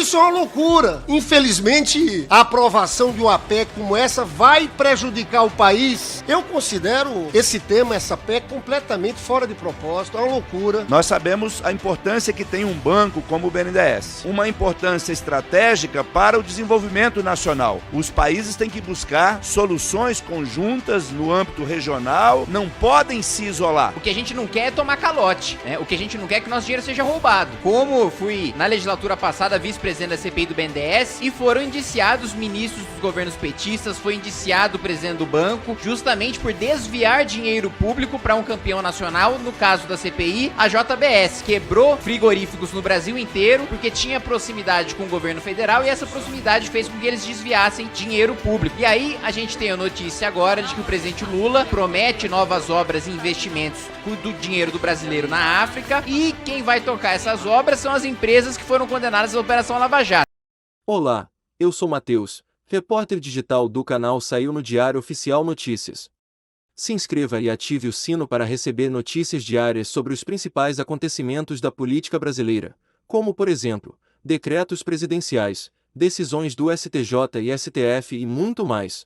Isso é uma loucura. Infelizmente, a aprovação de uma PEC como essa vai prejudicar o país. Eu considero esse tema, essa PEC, completamente fora de propósito. É uma loucura. Nós sabemos a importância que tem um banco como o BNDES. Uma importância estratégica para o desenvolvimento nacional. Os países têm que buscar soluções conjuntas no âmbito regional, não podem se isolar. O que a gente não quer é tomar calote, né? O que a gente não quer é que nosso dinheiro seja roubado. Como fui, na legislatura passada, vice-presidente da CPI do BNDES, e foram indiciados ministros dos governos petistas, foi indiciado o presidente do banco, justamente por desviar dinheiro público para um campeão nacional, no caso da CPI, a JBS. Quebrou frigoríficos no Brasil inteiro, porque tinha proximidade com o governo federal, e essa proximidade fez com que eles desviassem dinheiro público. E aí, a gente tem a notícia agora de que o presidente Lula promete novas obras e investimentos do dinheiro do brasileiro na África, e quem vai tocar essas obras são as empresas que foram condenadas à Operação Lava Jato. Olá, eu sou Matheus, repórter digital do canal Saiu no Diário Oficial Notícias. Se inscreva e ative o sino para receber notícias diárias sobre os principais acontecimentos da política brasileira, como, por exemplo, decretos presidenciais, decisões do STJ e STF e muito mais.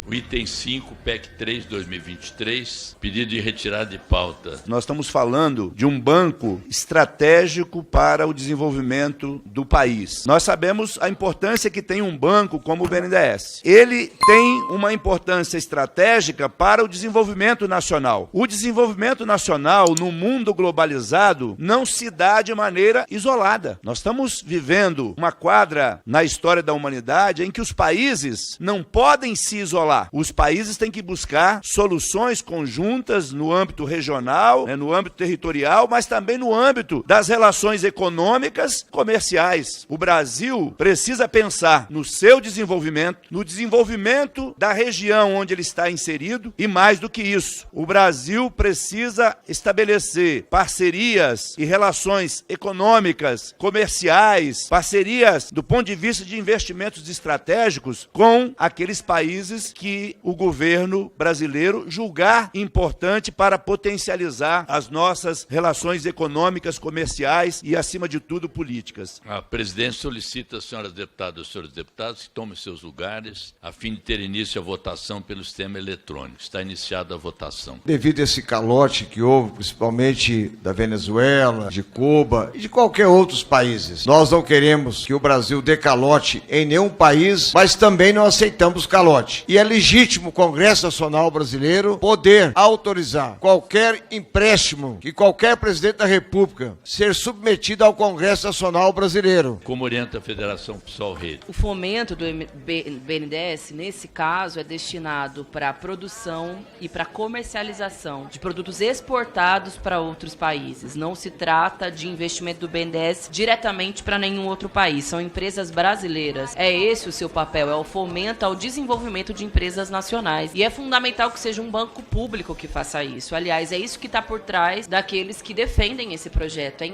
O item 5, PEC 3, 2023, pedido de retirada de pauta. Nós estamos falando de um banco estratégico para o desenvolvimento do país. Nós sabemos a importância que tem um banco como o BNDES. Ele tem uma importância estratégica para o desenvolvimento nacional. O desenvolvimento nacional no mundo globalizado não se dá de maneira isolada. Nós estamos vivendo uma quadra na história da humanidade em que os países não podem se isolar. Os países têm que buscar soluções conjuntas no âmbito regional, no âmbito territorial, mas também no âmbito das relações econômicas e comerciais. O Brasil precisa pensar no seu desenvolvimento, no desenvolvimento da região onde ele está inserido e, mais do que isso, o Brasil precisa estabelecer parcerias e relações econômicas, comerciais, parcerias do ponto de vista de investimentos estratégicos com aqueles países que o governo brasileiro julgar importante para potencializar as nossas relações econômicas, comerciais e, acima de tudo, políticas. A presidência solicita às senhoras deputadas e senhores deputados que tomem seus lugares a fim de ter início a votação pelo sistema eletrônico. Está iniciada a votação. Devido a esse calote que houve, principalmente da Venezuela, de Cuba e de qualquer outros países, nós não queremos que o Brasil dê calote em nenhum país, mas também não aceitamos calote. E é legítimo o Congresso Nacional Brasileiro poder autorizar qualquer empréstimo que qualquer presidente da República ser submetido ao Congresso Nacional Brasileiro. Como orienta a Federação PSOL Rede? O fomento do BNDES, nesse caso, é destinado para a produção e para a comercialização de produtos exportados para outros países. Não se trata de investimento do BNDES diretamente para nenhum outro país. São empresas brasileiras. É esse o seu papel, é o fomento ao desenvolvimento de empresas nacionais. E é fundamental que seja um banco público que faça isso. Aliás, é isso que está por trás daqueles que defendem esse projeto, é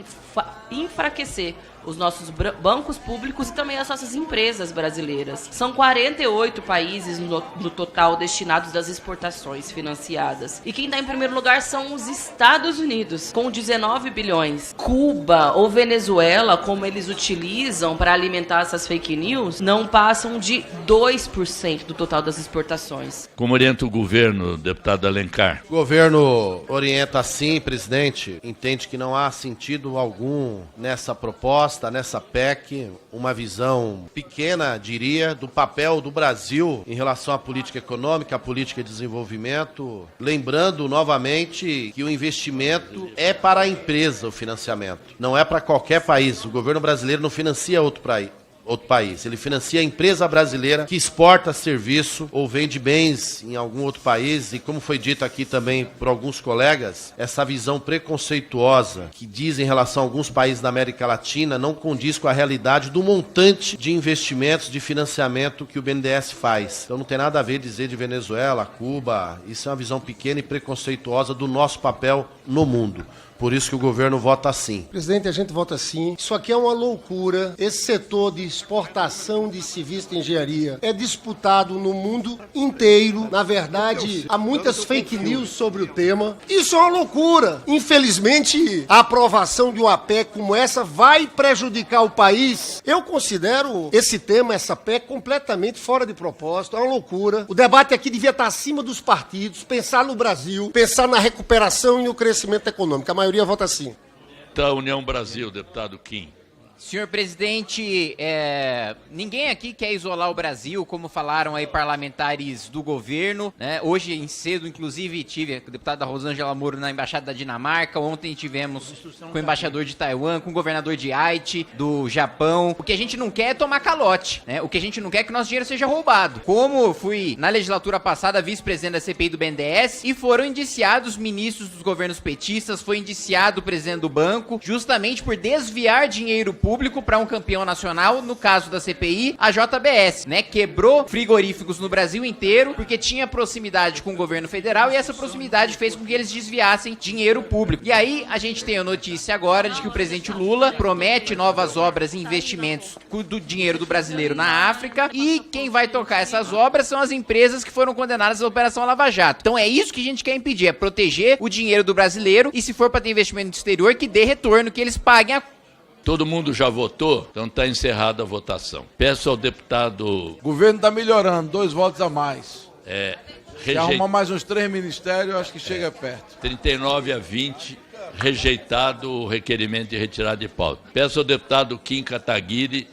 enfraquecer os nossos bancos públicos e também as nossas empresas brasileiras. São 48 países no total destinados às exportações financiadas. E quem está em primeiro lugar são os Estados Unidos, com 19 bilhões. Cuba ou Venezuela, como eles utilizam para alimentar essas fake news, não passam de 2% do total das exportações. Como orienta o governo, deputado Alencar? O governo orienta sim, presidente, entende que não há sentido algum nessa proposta, nessa PEC, uma visão pequena, diria, do papel do Brasil em relação à política econômica, à política de desenvolvimento. Lembrando novamente que o investimento é para a empresa, o financiamento. Não é para qualquer país. O governo brasileiro não financia outro país. Ele financia a empresa brasileira que exporta serviço ou vende bens em algum outro país. E como foi dito aqui também por alguns colegas, essa visão preconceituosa que diz em relação a alguns países da América Latina não condiz com a realidade do montante de investimentos, de financiamento que o BNDES faz. Então não tem nada a ver dizer de Venezuela, Cuba. Isso é uma visão pequena e preconceituosa do nosso papel no mundo. Por isso que o governo vota sim. Presidente, a gente vota sim. Isso aqui é uma loucura. Esse setor de exportação de civis de engenharia é disputado no mundo inteiro. Na verdade, há muitas fake news sobre o tema. Isso é uma loucura. Infelizmente, a aprovação de uma PEC como essa vai prejudicar o país. Eu considero esse tema, essa PEC, completamente fora de propósito. É uma loucura. O debate aqui devia estar acima dos partidos, pensar no Brasil, pensar na recuperação e no crescimento econômico. A maioria vota sim. Da União Brasil, deputado Kim. Senhor presidente, ninguém aqui quer isolar o Brasil, como falaram aí parlamentares do governo, né? Hoje, em cedo, inclusive, tive a deputada Rosângela Moro na Embaixada da Dinamarca, ontem tivemos com o embaixador de Taiwan, com o governador de Haiti, do Japão. O que a gente não quer é tomar calote, né? O que a gente não quer é que nosso dinheiro seja roubado. Como fui, na legislatura passada, vice-presidente da CPI do BNDES, e foram indiciados ministros dos governos petistas, foi indiciado o presidente do banco, justamente por desviar dinheiro público para um campeão nacional, no caso da CPI, a JBS, né? Quebrou frigoríficos no Brasil inteiro porque tinha proximidade com o governo federal e essa proximidade fez com que eles desviassem dinheiro público. E aí a gente tem a notícia agora de que o presidente Lula promete novas obras e investimentos do dinheiro do brasileiro na África e quem vai tocar essas obras são as empresas que foram condenadas à Operação Lava Jato. Então é isso que a gente quer impedir, é proteger o dinheiro do brasileiro e se for para ter investimento no exterior, que dê retorno, que eles paguem a... Todo mundo já votou? Então está encerrada a votação. Peço ao deputado... O governo está melhorando, 2 votos a mais. Se arrumar mais uns 3 ministérios, eu acho que chega perto. 39-20, rejeitado o requerimento de retirada de pauta. Peço ao deputado Kim Kataguiri,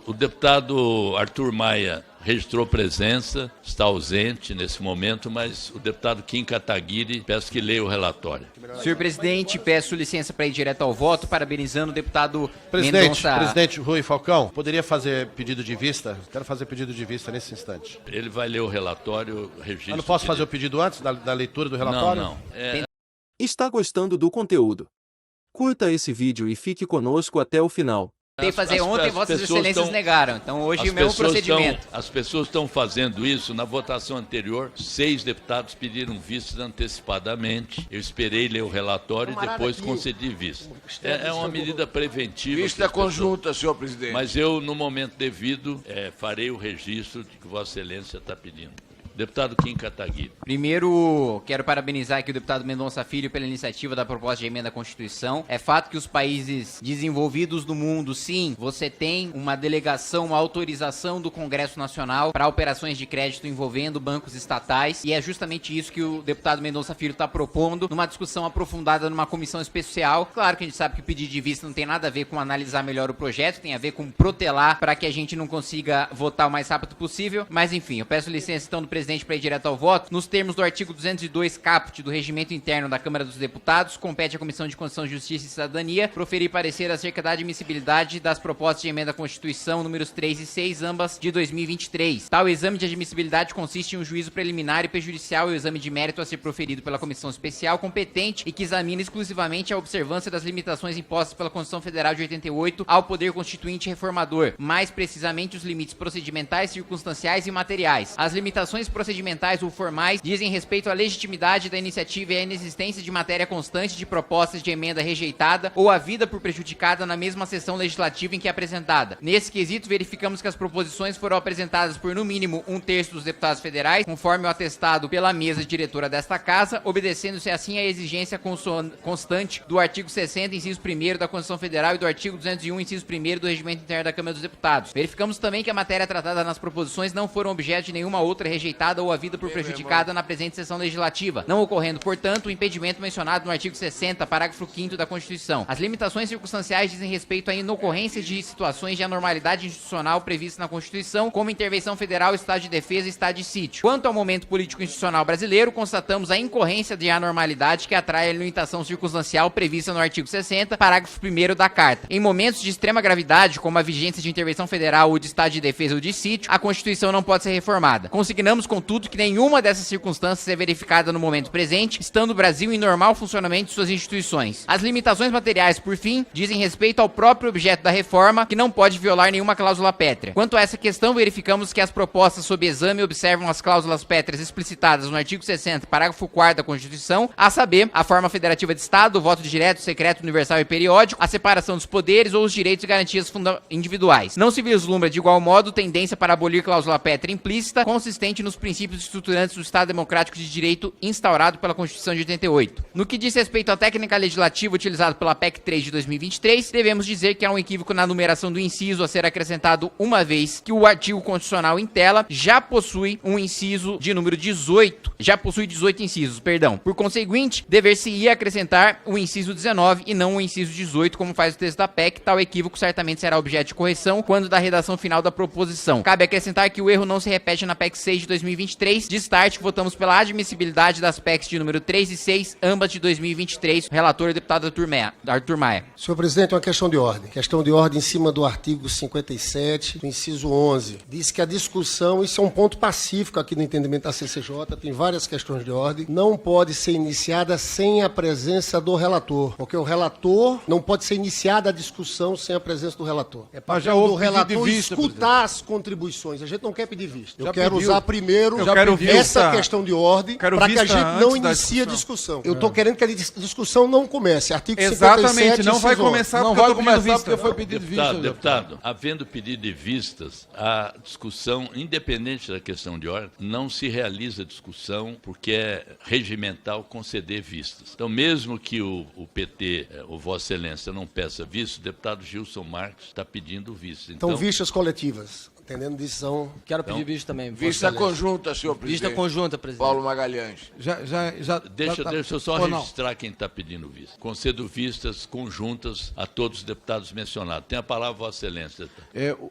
o deputado Arthur Maia registrou presença, está ausente nesse momento, mas o deputado Kim Kataguiri, peço que leia o relatório. Senhor presidente, peço licença para ir direto ao voto, parabenizando o deputado Mendonça. Presidente Rui Falcão, poderia fazer pedido de vista? Quero fazer pedido de vista nesse instante. Ele vai ler o relatório, registro. Eu não posso fazer o pedido antes da leitura do relatório? Não. Está gostando do conteúdo? Curta esse vídeo e fique conosco até o final. Tentei fazer ontem, Vossas Excelências negaram. Então hoje o mesmo procedimento. As pessoas estão fazendo isso. Na votação anterior, 6 deputados pediram vistas antecipadamente. Eu esperei ler o relatório e depois concedi vista. É uma medida preventiva. Vista conjunta, senhor presidente. Mas eu, no momento devido, farei o registro de que Vossa Excelência está pedindo. Deputado Kim Kataguiri. Primeiro, quero parabenizar aqui o deputado Mendonça Filho pela iniciativa da proposta de emenda à Constituição. É fato que os países desenvolvidos do mundo, sim, você tem uma delegação, uma autorização do Congresso Nacional para operações de crédito envolvendo bancos estatais. E é justamente isso que o deputado Mendonça Filho está propondo numa discussão aprofundada numa comissão especial. Claro que a gente sabe que o pedido de vista não tem nada a ver com analisar melhor o projeto, tem a ver com protelar para que a gente não consiga votar o mais rápido possível. Mas enfim, eu peço licença então do presidente para ir direto ao voto. Nos termos do artigo 202 caput do Regimento Interno da Câmara dos Deputados, compete à Comissão de Constituição, Justiça e Cidadania proferir parecer acerca da admissibilidade das propostas de emenda à Constituição números 3 e 6, ambas de 2023. Tal exame de admissibilidade consiste em um juízo preliminar e prejudicial e o exame de mérito a ser proferido pela Comissão Especial competente e que examina exclusivamente a observância das limitações impostas pela Constituição Federal de 88 ao Poder Constituinte Reformador, mais precisamente os limites procedimentais, circunstanciais e materiais. As limitações procedimentais ou formais dizem respeito à legitimidade da iniciativa e à inexistência de matéria constante de propostas de emenda rejeitada ou a vida por prejudicada na mesma sessão legislativa em que é apresentada. Nesse quesito, verificamos que as proposições foram apresentadas por no mínimo 1/3 dos deputados federais, conforme o atestado pela mesa diretora desta casa, obedecendo-se assim à exigência constante do artigo 60, inciso 1º da Constituição Federal e do artigo 201, inciso 1º do Regimento Interno da Câmara dos Deputados. Verificamos também que a matéria tratada nas proposições não foram objeto de nenhuma outra rejeitada ou a vida por prejudicada na presente sessão legislativa, não ocorrendo, portanto, o impedimento mencionado no artigo 60, parágrafo 5º da Constituição. As limitações circunstanciais dizem respeito à inocorrência de situações de anormalidade institucional previstas na Constituição, como intervenção federal, estado de defesa e estado de sítio. Quanto ao momento político institucional brasileiro, constatamos a incorrência de anormalidade que atrai a limitação circunstancial prevista no artigo 60, parágrafo 1º da Carta. Em momentos de extrema gravidade, como a vigência de intervenção federal ou de estado de defesa ou de sítio, a Constituição não pode ser reformada. Consignamos contudo, que nenhuma dessas circunstâncias é verificada no momento presente, estando o Brasil em normal funcionamento de suas instituições. As limitações materiais, por fim, dizem respeito ao próprio objeto da reforma, que não pode violar nenhuma cláusula pétrea. Quanto a essa questão, verificamos que as propostas sob exame observam as cláusulas pétreas explicitadas no artigo 60, parágrafo 4º da Constituição, a saber, a forma federativa de Estado, o voto direto, secreto, universal e periódico, a separação dos poderes ou os direitos e garantias individuais. Não se vislumbra, de igual modo, tendência para abolir cláusula pétrea implícita, consistente nos princípios estruturantes do Estado Democrático de Direito instaurado pela Constituição de 88. No que diz respeito à técnica legislativa utilizada pela PEC 3 de 2023, devemos dizer que há um equívoco na numeração do inciso a ser acrescentado, uma vez que o artigo constitucional em tela já possui um inciso de número 18, já possui 18 incisos, perdão. Por conseguinte, dever-se-ia acrescentar o inciso 19 e não o inciso 18, como faz o texto da PEC. Tal equívoco certamente será objeto de correção quando da redação final da proposição. Cabe acrescentar que o erro não se repete na PEC 6 de 2023. De start, votamos pela admissibilidade das PECs de número 3 e 6, ambas de 2023. Relator, o deputado Arthur Maia. Senhor presidente, uma questão de ordem. Questão de ordem em cima do artigo 57, do inciso 11. Diz que a discussão, isso é um ponto pacífico aqui no entendimento da CCJ, tem várias questões de ordem, não pode ser iniciada sem a presença do relator, porque o relator não pode ser iniciada a discussão sem a presença do relator. É para o relator escutar as contribuições. A gente não quer pedir vista. Eu quero usar primeiro essa questão de ordem para que a gente não inicie a discussão. Eu estou querendo que a discussão não comece. Artigo 57, exatamente, não vai começar porque foi pedido vista. Deputado, havendo pedido de vistas, a discussão, independente da questão de ordem, não se realiza a discussão porque é regimental conceder vistas. Então, mesmo que o PT, o Vossa Excelência, não peça vistas, o deputado Gilson Marques está pedindo vistas. Então, vistas coletivas. Entendendo decisão. Quero pedir vista também. Vista conjunta, senhor presidente. Vista conjunta, presidente. Paulo Magalhães. Deixa eu só registrar quem está pedindo vista. Concedo vistas conjuntas a todos os deputados mencionados. Tem a palavra, Vossa Excelência.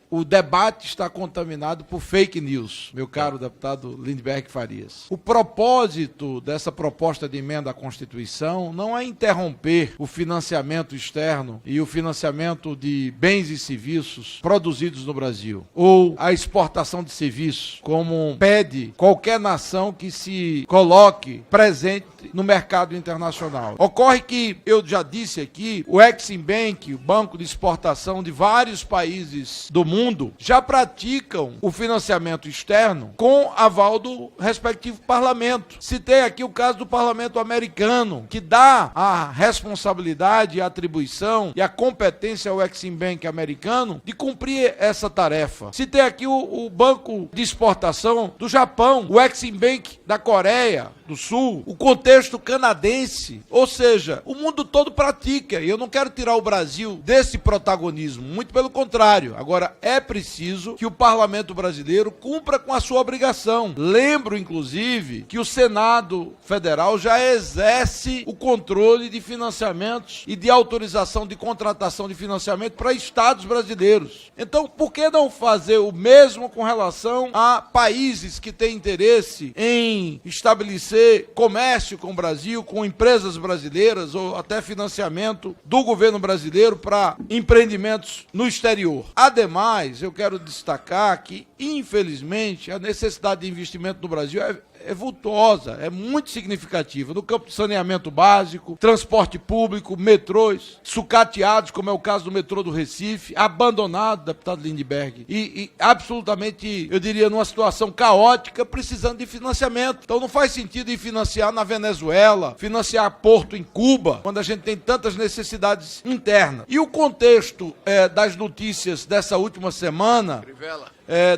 O debate está contaminado por fake news, meu caro deputado Lindbergh Farias. O propósito dessa proposta de emenda à Constituição não é interromper o financiamento externo e o financiamento de bens e serviços produzidos no Brasil, ou a exportação de serviços, como pede qualquer nação que se coloque presente no mercado internacional. Ocorre que, eu já disse aqui, o Exim Bank, o banco de exportação de vários países do mundo, já praticam o financiamento externo com aval do respectivo parlamento. Citei aqui o caso do parlamento americano, que dá a responsabilidade, a atribuição e a competência ao Exim Bank americano de cumprir essa tarefa. Citei aqui o banco de exportação do Japão, o Exim Bank da Coreia do Sul, o contexto canadense, ou seja, o mundo todo pratica, e eu não quero tirar o Brasil desse protagonismo, muito pelo contrário. Agora, é preciso que o parlamento brasileiro cumpra com a sua obrigação. Lembro, inclusive, que o Senado Federal já exerce o controle de financiamentos e de autorização de contratação de financiamento para estados brasileiros. Então, por que não fazer o mesmo com relação a países que têm interesse em estabelecer comércio com o Brasil, com empresas brasileiras ou até financiamento do governo brasileiro para empreendimentos no exterior? Ademais, eu quero destacar que, infelizmente, a necessidade de investimento no Brasil é vultuosa, é muito significativa, no campo de saneamento básico, transporte público, metrôs, sucateados, como é o caso do metrô do Recife, abandonado, deputado Lindbergh, e absolutamente, eu diria, numa situação caótica, precisando de financiamento. Então não faz sentido ir financiar na Venezuela, financiar porto em Cuba, quando a gente tem tantas necessidades internas. E o contexto das notícias dessa última semana,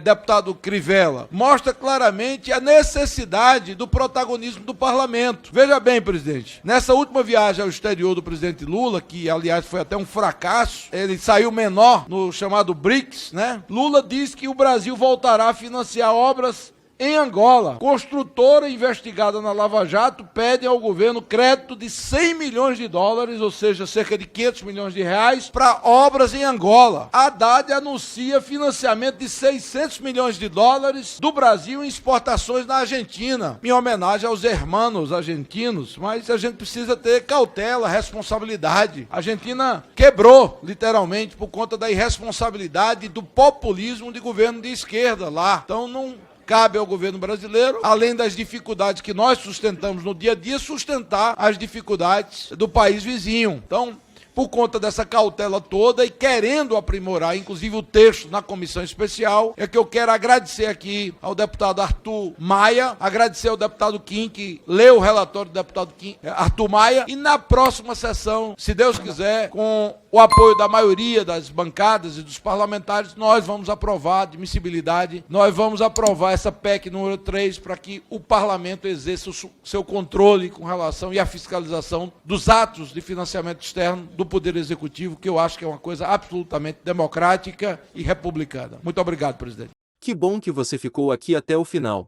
deputado Crivella, mostra claramente a necessidade do protagonismo do parlamento. Veja bem, presidente, nessa última viagem ao exterior do presidente Lula, que aliás foi até um fracasso, ele saiu menor no chamado BRICS, né? Lula diz que o Brasil voltará a financiar obras em Angola. Construtora investigada na Lava Jato pede ao governo crédito de 100 milhões de dólares, ou seja, cerca de 500 milhões de reais, para obras em Angola. Haddad anuncia financiamento de 600 milhões de dólares do Brasil em exportações na Argentina, em homenagem aos hermanos argentinos, mas a gente precisa ter cautela, responsabilidade. A Argentina quebrou, literalmente, por conta da irresponsabilidade e do populismo de governo de esquerda lá. Então, não cabe ao governo brasileiro, além das dificuldades que nós sustentamos no dia a dia, sustentar as dificuldades do país vizinho. Então, por conta dessa cautela toda e querendo aprimorar, inclusive, o texto na comissão especial, é que eu quero agradecer aqui ao deputado Arthur Maia, agradecer ao deputado Kim, que leu o relatório do deputado Arthur Maia, e na próxima sessão, se Deus quiser, com o apoio da maioria das bancadas e dos parlamentares, nós vamos aprovar a admissibilidade, nós vamos aprovar essa PEC número 3 para que o parlamento exerça o seu controle com relação e a fiscalização dos atos de financiamento externo do Poder Executivo, que eu acho que é uma coisa absolutamente democrática e republicana. Muito obrigado, presidente. Que bom que você ficou aqui até o final.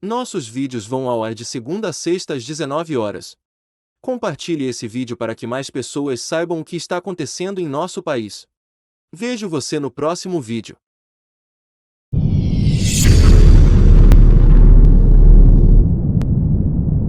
Nossos vídeos vão ao ar de segunda a sexta às 19 horas. Compartilhe esse vídeo para que mais pessoas saibam o que está acontecendo em nosso país. Vejo você no próximo vídeo.